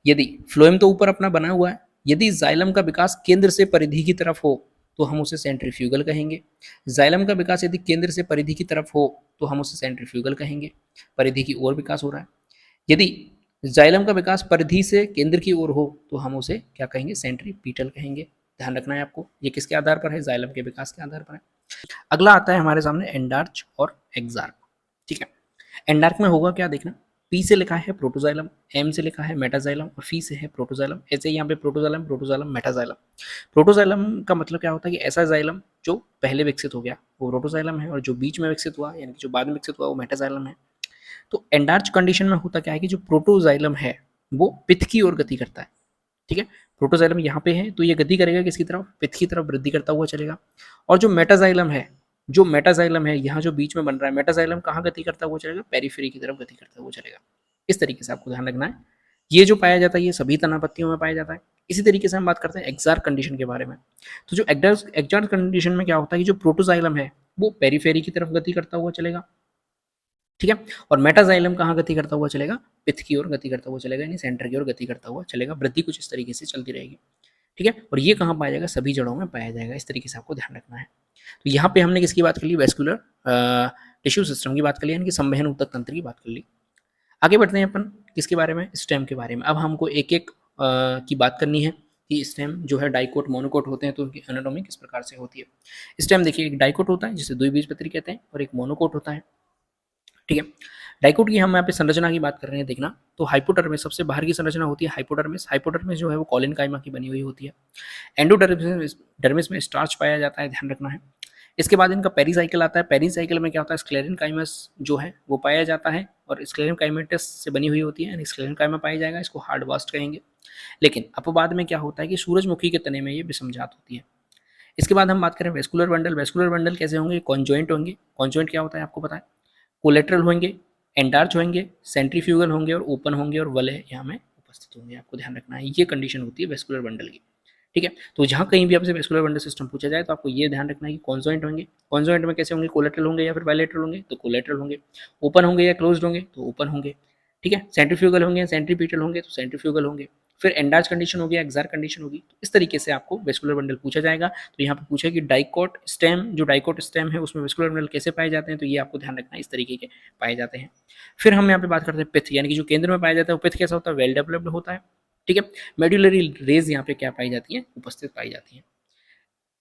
यदि फ्लोएम तो ऊपर अपना बना हुआ है, यदि जाइलम का विकास केंद्र से परिधि की तरफ हो तो हम उसे सेंट्रीफ्यूगल कहेंगे। जाइलम का विकास यदि केंद्र से परिधि की तरफ हो तो हम उसे सेंट्रीफ्यूगल कहेंगे, परिधि की ओर विकास हो रहा है। यदि जाइलम का विकास परिधि से केंद्र की ओर हो तो हम उसे क्या कहेंगे, सेंट्रीपीटल कहेंगे। ध्यान रखना है आपको, ये किसके आधार पर है, जाइलम के विकास के आधार पर है। अगला आता है हमारे सामने एंडार्च और एक्सार्क। ठीक है। एंडार्क में होगा क्या देखना, पी से लिखा है प्रोटोजाइलम, एम से लिखा है मेटाजाइलम और फी से है प्रोटोजाइलम। ऐसे ही यहाँ पे प्रोटोजाइलम मेटाजाइलम। प्रोटोजाइलम का मतलब क्या होता है कि ऐसा जाइलम जो पहले विकसित हो गया वो प्रोटोजाइलम है और जो बीच में विकसित हुआ यानी कि जो बाद में विकसित हुआ वो मेटाजाइलम है। तो एंडार्च कंडीशन में होता क्या है कि जो प्रोटोजाइलम है वो पिथ की ओर गति करता है। ठीक है। प्रोटोजाइलम यहाँ पे है तो ये गति करेगा किसकी तरफ, पिथ की तरफ वृद्धि करता हुआ चलेगा। और जो मेटाजाइलम है यहाँ जो बीच में बन रहा है, मेटाजाइलम कहाँ गति करता हुआ चलेगा, पेरीफेरी की तरफ गति करता हुआ चलेगा। इस तरीके से आपको ध्यान रखना है। ये जो पाया जाता है ये सभी तना पत्तियों में पाया जाता है। इसी तरीके से हम बात करते हैं एक्सार्क कंडीशन के बारे में। तो जो एक्सार्क कंडीशन में क्या होता है कि जो प्रोटोजाइलम है वो पेरीफेरी की तरफ गति करता हुआ चलेगा। ठीक है। और मेटाजाइलम कहाँ गति करता हुआ चलेगा, पिथ की ओर गति करता हुआ चलेगा, यानी सेंटर की ओर गति करता हुआ चलेगा। वृद्धि कुछ इस तरीके से चलती रहेगी। ठीक है। और ये कहाँ पाया जाएगा, सभी जड़ों में पाया जाएगा। इस तरीके से आपको ध्यान रखना है। तो यहाँ पे हमने किसकी बात कर ली, वेस्कुलर टिश्यू सिस्टम की बात कर ली, यानी कि संवहन ऊतक तंत्र की बात कर ली। आगे बढ़ते हैं अपन किसके बारे में, स्टेम के बारे में। अब हमको एक एक की बात करनी है कि स्टेम जो है डाइकोट मोनोकोट होते हैं तो उनकी एनाटॉमी किस प्रकार से होती है। स्टेम देखिए, एक डाइकोट होता है जिसे द्विबीजपत्री कहते हैं और एक मोनोकोट होता है। ठीक है। डाइकोट की हम यहाँ पे संरचना की बात कर रहे हैं देखना, तो हाइपोडर्मिस सबसे बाहर की संरचना होती है। हाइपोडर्मिस हाइपोडर्मिस जो है वो कॉलिन काइमा की बनी हुई होती है। एंडोडर्मिस में स्टार्च पाया जाता है, ध्यान रखना है। इसके बाद इनका पेरीसाइकिल आता है। पेरीसाइकिल में क्या होता है, स्क्लेरन काइमस जो है वो पाया जाता है और स्क्लेरन काइमेटस से बनी हुई होती है, यानी स्क्लेरन काइमा पाया जाएगा, इसको हार्ड वास्ट कहेंगे। लेकिन अपवाद में क्या होता है कि सूरजमुखी के तने में ये विषमजात होती है। इसके बाद हम बात करें वेस्कुलर बंडल। वेस्कुलर बंडल कैसे होंगे, कॉन्जॉइंट होंगे। कॉन्जॉइंट क्या होता है आपको पता है, कोलेट्रल होंगे, एंडार्च होंगे, सेंट्रीफ्यूगल होंगे और ओपन होंगे और वलय यहाँ में उपस्थित होंगे। आपको ध्यान रखना है, ये कंडीशन होती है वेस्कुलर बंडल की। ठीक है। तो जहाँ कहीं भी आपसे वेस्कुलर बंडल सिस्टम पूछा जाए तो आपको ये ध्यान रखना है कि कॉन्जॉइंट होंगे, कॉन्जॉइंट में कैसे होंगे, कोलेटरल होंगे या फिर बायलेटरल होंगे, तो कोलेटरल होंगे, ओपन होंगे या क्लोज्ड होंगे, तो ओपन होंगे, ठीक है। सेंट्रीफ्यूगल होंगे या सेंट्रीपिटल होंगे, तो सेंट्रीफ्यूगल होंगे, फिर एंडार्च कंडीशन होगी, एक्सार कंडीशन होगी। तो इस तरीके से आपको वेस्कुलर बंडल पूछा जाएगा। तो यहाँ पे पूछा कि डाइकोट स्टेम, जो डाइकोट स्टेम है उसमें वेस्कुलर बंडल कैसे पाए जाते हैं, तो ये आपको ध्यान रखना है, इस तरीके के पाए जाते हैं। फिर हम यहाँ पे बात करते हैं पिथ, यानी कि जो केंद्र में पाया जाता है वो पिथ कैसा होता है, वेल डेवलप्ड होता है, ठीक है। मेड्यूलरी रेज यहाँ पे क्या पाई जाती है, उपस्थित पाई जाती है।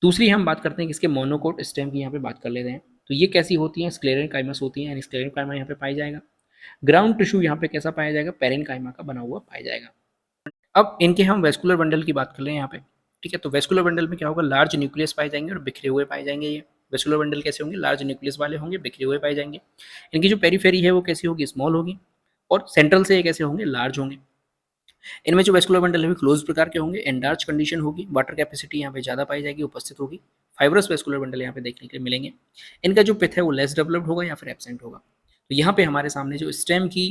दूसरी हम बात करते हैं किसके, मोनोकोट स्टेम की यहाँ पे बात कर लेते हैं। तो ये कैसी होती है, स्क्लेरेनकाइमस होती है, यानी स्क्लेरेनकाइमा यहाँ पे पाई जाएगा। ग्राउंड टिश्यू यहाँ पे कैसा पाया जाएगा, पेरेनकाइमा का बना हुआ पाया जाएगा। अब इनके हम वेस्कुलर बंडल की बात कर रहे हैं यहाँ पे, ठीक है। तो वेस्कुलर बंडल में क्या होगा, लार्ज न्यूक्लियस पाए जाएंगे और बिखरे हुए पाए जाएंगे। ये वेस्कुलर बंडल कैसे होंगे, लार्ज न्यूक्लियस वाले होंगे, बिखरे हुए पाए जाएंगे। इनकी जो पेरीफेरी है वो कैसी होगी, स्मॉल होगी, और सेंट्रल से ये कैसे होंगे, लार्ज होंगे। इनमें जो वेस्कुलर बंडल है क्लोज प्रकार के होंगे, एंडार्च कंडीशन होगी, वाटर कैपेसिटी यहाँ पे ज़्यादा पाई जाएगी, उपस्थित होगी। फाइब्रस वेस्कुलर बंडल यहाँ पे देखने के लिए मिलेंगे। इनका जो पिथ है वो लेस डेवलप्ड होगा या फिर एब्सेंट होगा। तो यहाँ पे हमारे सामने जो स्टेम की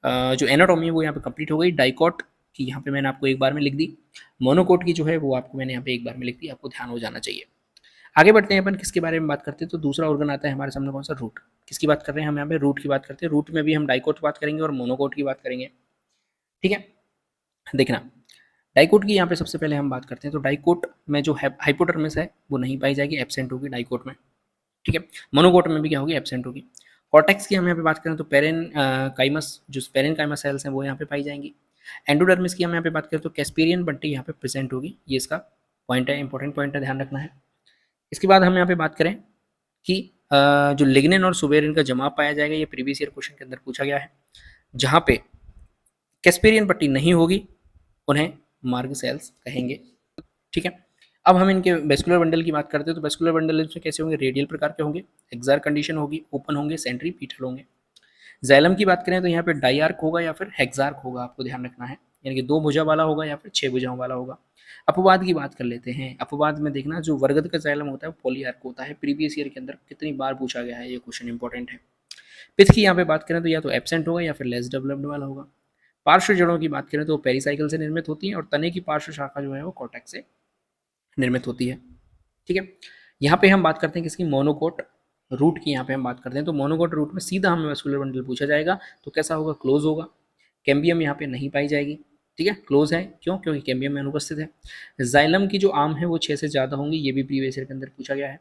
जो एनाटॉमी है वो यहाँ पे कंप्लीट हो गई। डाइकोट की यहाँ पे मैंने आपको एक बार में लिख दी, मोनोकोट की जो है वो आपको मैंने यहाँ पे एक बार में लिख दी, आपको ध्यान हो जाना चाहिए। आगे बढ़ते हैं, अपन किसके बारे में बात करते हैं, तो दूसरा ऑर्गन आता है हमारे सामने, कौन सा, रूट। किसकी बात कर रहे हैं हम यहाँ पे, रूट की बात करते हैं। रूट में भी हम डाइकोट बात करेंगे और मोनोकोट की बात करेंगे, ठीक है। देखना, डाइकोट की यहाँ पे सबसे पहले हम बात करते हैं। तो डाइकोट में जो हाइपोडर्मिस है वो नहीं पाई जाएगी, एब्सेंट होगी डाइकोट में, ठीक है। मोनोकोट में भी क्या होगी, एब्सेंट होगी। कॉर्टेक्स की हम यहाँ पे बात करें तो पेरेन काइमस, जो पेरेन काइमस सेल्स हैं वो यहाँ पे पाई जाएंगी। एंडोडर्मिस की हम यहाँ पे बात करें तो कैस्पेरियन बंटी यहाँ पे प्रेजेंट होगी, ये इसका पॉइंट है, इंपॉर्टेंट पॉइंट है, ध्यान रखना है। इसके बाद हम यहाँ पे बात करें कि जो लिग्निन और सुबेरिन का जमाव पाया जाएगा, ये प्रीवियस ईयर क्वेश्चन के अंदर पूछा गया है। जहाँ पे कैस्पेरियन पट्टी नहीं होगी उन्हें मार्ग सेल्स कहेंगे, ठीक है। अब हम इनके वेस्कुलर बंडल की बात करते हैं। तो वेस्कुलर बंडल इसमें कैसे होंगे, रेडियल प्रकार के होंगे, एक्सार कंडीशन होगी, ओपन होंगे, सेंट्रीपिटल होंगे। जैलम की बात करें तो यहाँ पे डाइआर्क होगा या फिर हेक्सार्क होगा, आपको ध्यान रखना है, यानी कि 2 भुजा वाला होगा या फिर 6 भुजाओं वाला होगा। अपवाद की बात कर लेते हैं। अपवाद में देखना, जो वर्गद का जैलम होता है वो पॉलीआर्क होता है। प्रीवियस ईयर के अंदर कितनी बार पूछा गया है, ये क्वेश्चन इंपॉर्टेंट है। पिथ की यहाँ पे बात करें तो या तो एब्सेंट होगा या फिर लेस डेवलप्ड वाला होगा। पार्श्व जड़ों की बात करें तो पेरीसाइकिल से निर्मित होती है और तने की पार्श्व शाखा जो है वो कॉर्टेक्स से निर्मित होती है, ठीक है। यहाँ पे हम बात करते हैं किसकी, मोनोकोट रूट की यहाँ पे हम बात करते हैं। तो मोनोकोट रूट में सीधा हमें वेस्कुलर बंडल पूछा जाएगा, तो कैसा होगा, क्लोज होगा। कैम्बियम यहाँ पे नहीं पाई जाएगी, ठीक है, क्लोज है, क्यों, क्योंकि कैम्बियम में अनुपस्थित है। जाइलम की जो आर्म है वो 6 से ज़्यादा होंगी, ये भी प्रीवियस ईयर के अंदर पूछा गया है।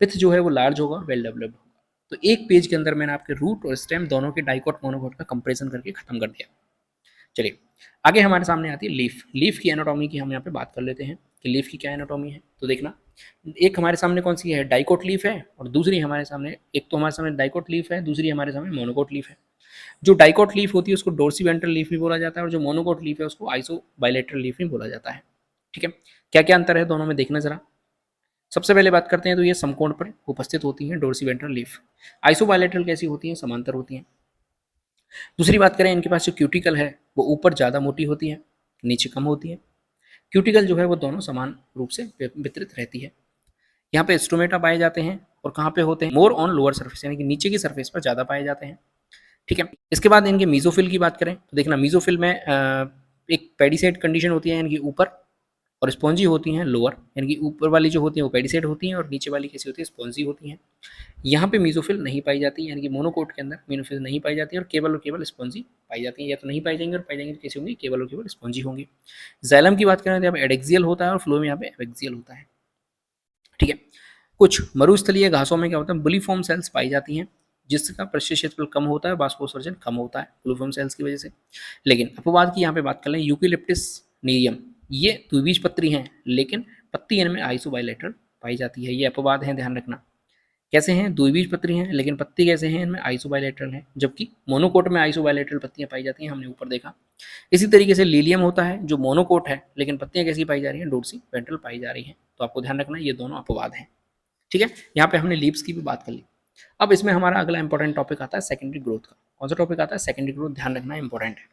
पिथ जो है वो लार्ज होगा, वेल डेवलप्ड होगा। तो एक पेज के अंदर मैंने आपके रूट और स्टेम दोनों के डाइकोट मोनोकोट का कंपेरिजन करके खत्म कर दिया। चलिए आगे हमारे सामने आती है लीफ। लीफ की एनाटॉमी की हम यहाँ पे बात कर लेते हैं कि लीफ की क्या एनाटॉमी है। तो देखना, एक हमारे सामने कौन सी है, डाइकोट लीफ है, और दूसरी हमारे सामने, एक तो हमारे सामने डाइकोट लीफ है, दूसरी हमारे सामने मोनोकोट लीफ है। जो डाइकोट लीफ होती है उसको डोर्सीवेंट्रल लीफ भी बोला जाता है, और जो मोनोकोट लीफ है उसको आइसो बायलेटरल लीफ भी बोला जाता है, ठीक है। क्या क्या अंतर है दोनों में, देखना जरा। सबसे पहले बात करते हैं तो ये समकोण पर उपस्थित होती है डोर्सीवेंट्रल लीफ। आइसो बायलेटरल कैसी होती है, समांतर होती है। दूसरी बात करें, इनके पास जो क्यूटिकल है वो ऊपर ज़्यादा मोटी होती है, नीचे कम होती है। क्यूटिकल जो है वो दोनों समान रूप से वितरित रहती है। यहाँ पे स्टोमेटा पाए जाते हैं, और कहाँ पे होते हैं, मोर ऑन लोअर सरफेस, यानी कि नीचे की सरफेस पर ज़्यादा पाए जाते हैं, ठीक है। इसके बाद इनके मीजोफिल की बात करें तो देखना, मीजोफिल में एक पेडिसेट कंडीशन होती है, यानी कि ऊपर, और स्पॉन्जी होती हैं लोअर, यानी कि ऊपर वाली जो होती है वो पेडिसेट होती हैं और नीचे वाली कैसी होती है, स्पॉन्जी होती हैं। यहाँ पे मीजोफिल नहीं पाई जाती, यानी कि मोनोकोट के अंदर मीनोफिल नहीं पाई जाती है, और केवल स्पॉन्जी पाई जाती है, या तो नहीं पाई जाएंगी, और पाई जाएंगे तो कैसी होंगी, केवल और केवल स्पॉन्जी होंगी। जैलम की बात करें तो यहाँ पे एडेक्सियल होता है और फ्लो में यहाँ पे एबेक्सियल होता है, ठीक है। कुछ मरुस्थलीय घासों में क्या होता है, बुलीफॉर्म सेल्स पाई जाती हैं, जिसका पृष्ठीय क्षेत्रफल कम होता है, वाष्पोत्सर्जन कम होता है बुलीफॉर्म सेल्स की वजह से। लेकिन अपवाद की यहाँ पे बात कर लें, यूकेलिप्टिस नीरियम, ये द्विबीजपत्री हैं, लेकिन पत्ती इनमें आइसोबाइलेटरल पाई जाती है, ये अपवाद है, ध्यान रखना। कैसे हैं, द्विबीजपत्री हैं, लेकिन पत्ती कैसे हैं, इनमें आइसोबाइलेटरल हैं, जबकि मोनोकोट में आइसोबाइलेटरल पत्तियां पाई जाती हैं, हमने ऊपर देखा। इसी तरीके से लीलियम होता है जो मोनोकोट है, लेकिन पत्तियां कैसी पाई जा रही हैं, डोर्सी वेंट्रल पाई जा रही हैं। तो आपको ध्यान रखना, ये दोनों अपवाद हैं, ठीक है। यहाँ पे हमने लीव्स की भी बात कर ली। अब इसमें हमारा अगला इंपॉर्टेंट टॉपिक आता है सेकेंडरी ग्रोथ का। कौन सा टॉपिक आता है, सेकेंडरी ग्रोथ, ध्यान रखना इंपॉर्टेंट है।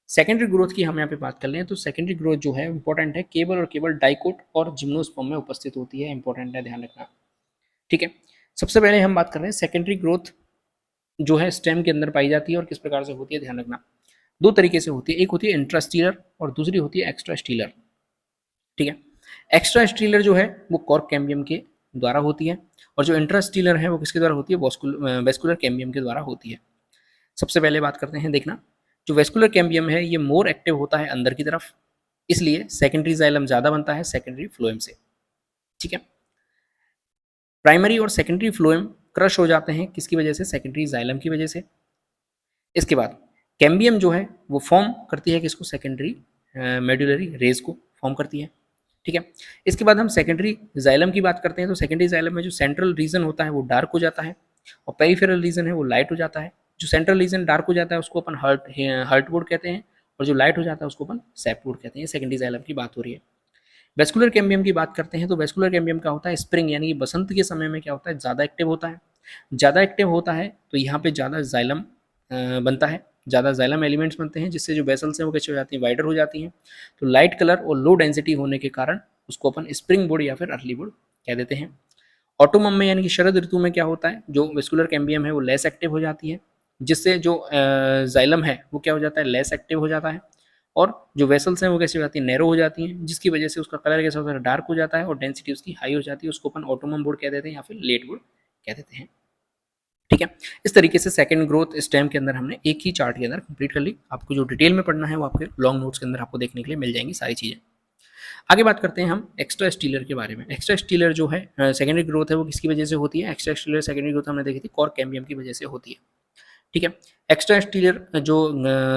सेकेंडरी ग्रोथ की हम यहाँ पे बात कर लें तो सेकेंडरी ग्रोथ जो है इंपॉर्टेंट है, केवल और केवल डाइकोट और जिम्नोस्पर्म में उपस्थित होती है, इंपॉर्टेंट है, ध्यान रखना, ठीक है। सबसे पहले हम बात कर रहे हैं सेकेंडरी ग्रोथ जो है स्टेम के अंदर पाई जाती है और किस प्रकार से होती है, ध्यान रखना। 2 तरीके से होती है, एक होती है इंट्रास्टीलर और दूसरी होती है एक्स्ट्रास्टीलर, ठीक है। एक्स्ट्रा स्टीलर जो है वो कॉर्क कैम्बियम के द्वारा होती है, और जो इंट्रा स्टीलर है वो किसके द्वारा होती है, वेस्कुलर कैम्बियम के द्वारा होती है। सबसे पहले बात करते हैं, देखना जो वेस्कुलर कैम्बियम है ये मोर एक्टिव होता है अंदर की तरफ, इसलिए सेकेंडरी जाइलम ज़्यादा बनता है सेकेंडरी फ्लोएम से। ठीक है, प्राइमरी और सेकेंडरी फ्लोएम क्रश हो जाते हैं किसकी वजह से, सेकेंडरी जाइलम की वजह से। इसके बाद कैम्बियम जो है वो फॉर्म करती है किसको, सेकेंडरी मेडुलरी रेज को फॉर्म करती है। ठीक है, इसके बाद हम सेकेंडरी जाइलम की बात करते हैं, तो सेकेंडरी जाइलम में जो सेंट्रल रीजन होता है वो डार्क हो जाता है, और पेरिफेरल रीजन है वो लाइट हो जाता है। जो सेंट्रल रीजन डार्क हो जाता है उसको अपन हर्ट वुड कहते हैं, और जो लाइट हो जाता है उसको अपन सैपवुड कहते हैं। सेकेंडरी जाइलम की बात हो रही है। वेस्कुलर कैम्बियम की बात करते हैं, तो वेस्कुलर कैम्बियम क्या होता है, स्प्रिंग यानी कि बसंत के समय में क्या होता है, ज़्यादा एक्टिव होता है। ज़्यादा एक्टिव होता है तो यहाँ पे ज़्यादा जाइलम बनता है, ज़्यादा जाइलम एलिमेंट्स बनते हैं, जिससे जो वेसल्स हैं वो कैसे हो जाती हैं, वाइडर हो जाती हैं। तो लाइट कलर और लो डेंसिटी होने के कारण उसको अपन स्प्रिंग वुड या फिर अर्ली वुड कह देते हैं। ऑटोमम में यानी कि शरद ऋतु में क्या होता है, जो वेस्कुलर कैम्बियम है वो लेस एक्टिव हो जाती है, जिससे जो जाइलम है वो क्या हो जाता है, लेस एक्टिव हो जाता है, और जो वेसल्स हैं वो कैसे हो जाती हैं, नैरो हो जाती हैं, जिसकी वजह से उसका कलर कैसा होता है, डार्क हो जाता है, और डेंसिटी उसकी हाई हो जाती है। उसको अपन ऑटोमम वुड कह देते हैं या फिर लेट वुड कह देते हैं। ठीक है, इस तरीके से सेकंड ग्रोथ स्टेम के अंदर हमने एक ही चार्ट के अंदर कंप्लीट कर ली। आपको जो डिटेल में पढ़ना है वो आपके लॉन्ग नोट्स के अंदर आपको देखने के लिए मिल जाएंगी सारी चीज़ें। आगे बात करते हैं हम एक्स्ट्रा स्टीलर के बारे में। एक्स्ट्रा स्टीलर जो है सेकेंडरी ग्रोथ है वो किसकी वजह से होती है, एक्स्ट्रा स्टीलर सेकेंडरी ग्रोथ हमने देखी थी कॉर्क कैम्बियम की वजह से होती है। ठीक है, एक्स्ट्रा स्टीलर जो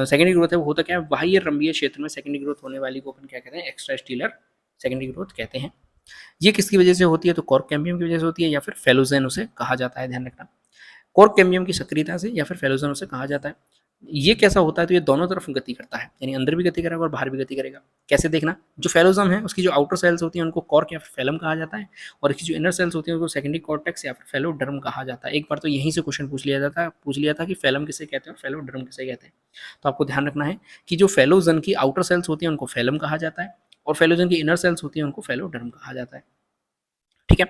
सेकेंडरी ग्रोथ है वो होता क्या है, बाह्य रंभीय क्षेत्र में सेकेंडरी ग्रोथ होने वाली को अपन क्या कहते हैं, एक्स्ट्रा स्टीलर सेकेंडरी ग्रोथ कहते हैं। ये किसकी वजह से होती है, तो कॉर्क कैम्बियम की वजह से होती है, या फिर फेलोजेन उसे कहा जाता है, ध्यान रखना, कॉर्क कैम्बियम की सक्रियता से या फिर फेलोजेन उसे कहा जाता है। ये कैसा होता है, तो ये दोनों तरफ गति करता है, यानी अंदर भी गति करेगा और बाहर भी गति करेगा। कैसे देखना, जो फेलोजम है उसकी जो आउटर सेल्स होती हैं उनको कॉर्क या फिर फेलम कहा जाता है, और इसकी जो इनर सेल्स होती हैं उनको सेकेंडरी कॉर्टेक्स या फिर फेलोडर्म कहा जाता है। एक बार तो यहीं से क्वेश्चन पूछ लिया था कि फेलम किसे कहते हैं और फेलोडर्म किसे कहते हैं। तो आपको ध्यान रखना है कि जो फेलोजन की आउटर सेल्स होती हैं उनको फेलम कहा जाता है, और फेलोजन की इनर सेल्स होती हैं उनको फेलोडर्म कहा जाता है। ठीक है,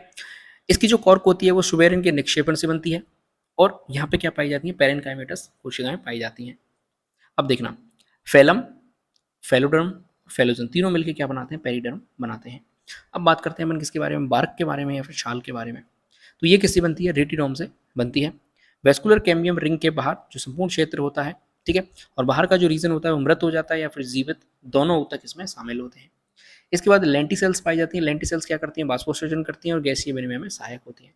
इसकी जो कॉर्क होती है वो सुबेरिन के निक्षेपण से बनती है, और यहाँ पे क्या पाई जाती है, पेरेनकाइमेटस कोशिकाएं पाई जाती हैं। अब देखना, फेलम, फेलोडर्म, फेलोजन तीनों मिलकर क्या बनाते हैं, पेरिडर्म बनाते हैं। अब बात करते हैं अपन किसके बारे में, बार्क के बारे में या फिर छाल के बारे में। तो ये किससे बनती है, रेटिडोम से बनती है। वेस्कुलर कैम्बियम रिंग के बाहर जो संपूर्ण क्षेत्र होता है, ठीक है, और बाहर का जो रीजन होता है वो मृत हो जाता है या फिर जीवित, दोनों तक इसमें शामिल होते हैं। इसके बाद लेंटी सेल्स पाई जाती हैं। लेंटी सेल्स क्या करती हैं, वाष्पोत्सर्जन करती हैं और गैसीय विनिमय में सहायक होती हैं।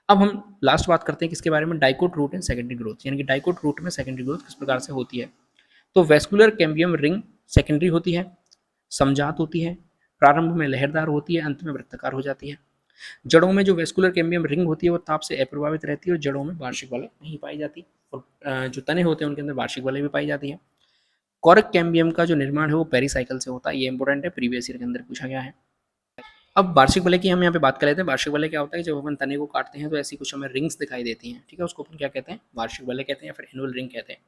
अब हम लास्ट बात करते हैं किसके बारे में, dicot root and secondary growth, यानी कि डाइकोट रूट में सेकेंडरी ग्रोथ किस प्रकार से होती है। तो वेस्कुलर कैम्बियम रिंग सेकेंडरी होती है, समजात होती है, प्रारंभ में लहरदार होती है, अंत में वृत्ताकार हो जाती है। जड़ों में जो वेस्कुलर कैम्बियम रिंग होती है वो ताप से अप्रभावित रहती है, और जड़ों में वार्षिक बलय नहीं पाई जाती, और जो तने होते हैं उनके अंदर वार्षिक बलय भी पाई जाती है। कॉर्क कैम्बियम का जो निर्माण है वो पेरीसाइकिल से होता है, ये इंपॉर्टेंट है, प्रीवियस ईयर के अंदर पूछा गया है। अब वार्षिक वलय की हम यहाँ पे बात कर लेते हैं। वार्षिक वलय क्या होता है, जब अपन तने को काटते हैं तो ऐसी कुछ हमें रिंग्स दिखाई देती हैं, ठीक है, उसको अपन क्या कहते हैं, वार्षिक वलय कहते हैं या फिर एनुअल रिंग कहते हैं।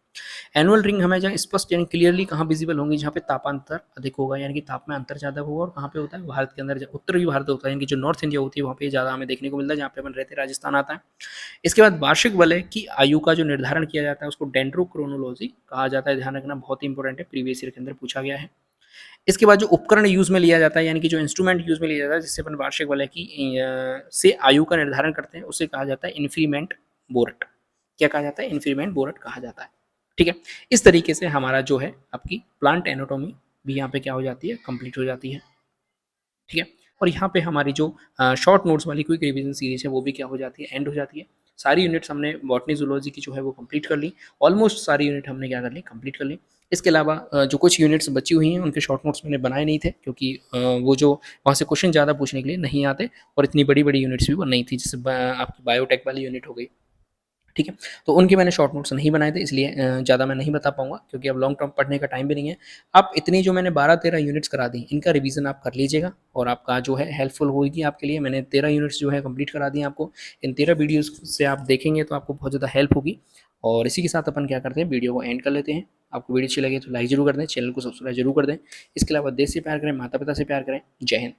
एनुअल रिंग हमें जहाँ स्पष्ट यानी क्लियरली कहाँ विजिबल होंगी, जहाँ पे तापांतर अधिक होगा, यानी कि ताप में अंतर ज़्यादा होगा, और कहाँ पे होता है, भारत के अंदर, उत्तरी भारत होता है, यानी कि जो नॉर्थ इंडिया होती है वहाँ पे ज़्यादा हमें देखने को मिलता है, जहाँ पे अपन रहते हैं राजस्थान आता है। इसके बाद वार्षिक वलय की आयु का जो निर्धारण किया जाता है उसको डेंड्रोक्रोनोलॉजी कहा जाता है, ध्यान रखना, बहुत ही इंपॉर्टेंट है, प्रीवियस ईयर के अंदर पूछा गया है। इसके बाद जो उपकरण यूज में लिया जाता है, यानी कि जो इंस्ट्रूमेंट यूज में लिया जाता है जिससे अपन वार्षिक वलय की से आयु का निर्धारण करते हैं, उसे कहा जाता है इन्फ्रीमेंट बोरट। क्या कहा जाता है, इन्फ्रीमेंट बोरट कहा जाता है। ठीक है, इस तरीके से हमारा जो है आपकी प्लांट एनाटॉमी भी यहाँ पे क्या हो जाती है, कंप्लीट हो जाती है। ठीक है, और यहाँ पे हमारी जो शॉर्ट नोट्स वाली क्विक रिवीजन सीरीज है वो भी क्या हो जाती है, एंड हो जाती है। सारी यूनिट्स हमने बॉटनी जूलॉजी की जो है वो कंप्लीट कर ली, ऑलमोस्ट सारी यूनिट हमने क्या कर ली, कंप्लीट कर ली। इसके अलावा जो कुछ यूनिट्स बची हुई हैं उनके शॉर्ट नोट्स मैंने बनाए नहीं थे, क्योंकि वो जो वहाँ से क्वेश्चन ज़्यादा पूछने के लिए नहीं आते, और इतनी बड़ी बड़ी यूनिट्स भी वो नहीं थी, जैसे आपकी बायोटेक वाली यूनिट हो गई। ठीक है, तो उनके मैंने शॉर्ट नोट्स नहीं बनाए थे, इसलिए ज़्यादा मैं नहीं बता पाऊंगा, क्योंकि अब लॉन्ग टर्म पढ़ने का टाइम भी नहीं है। आप इतनी जो मैंने 12-13 यूनिट्स करा दी, इनका रिवीजन आप कर लीजिएगा, और आपका जो है हेल्पफुल होगी आपके लिए। मैंने 13 यूनिट्स जो है कंप्लीट करा दी आपको। इन 13 वीडियोज़ से आप देखेंगे तो आपको बहुत ज़्यादा हेल्प होगी। और इसी के साथ अपन क्या करते हैं, वीडियो को एंड कर लेते हैं। आपको वीडियो अच्छी लगे तो लाइक जरूर कर दें, चैनल को सब्सक्राइब जरूर कर दें। इसके अलावा देश से प्यार करें, माता पिता से प्यार करें। जय हिंद।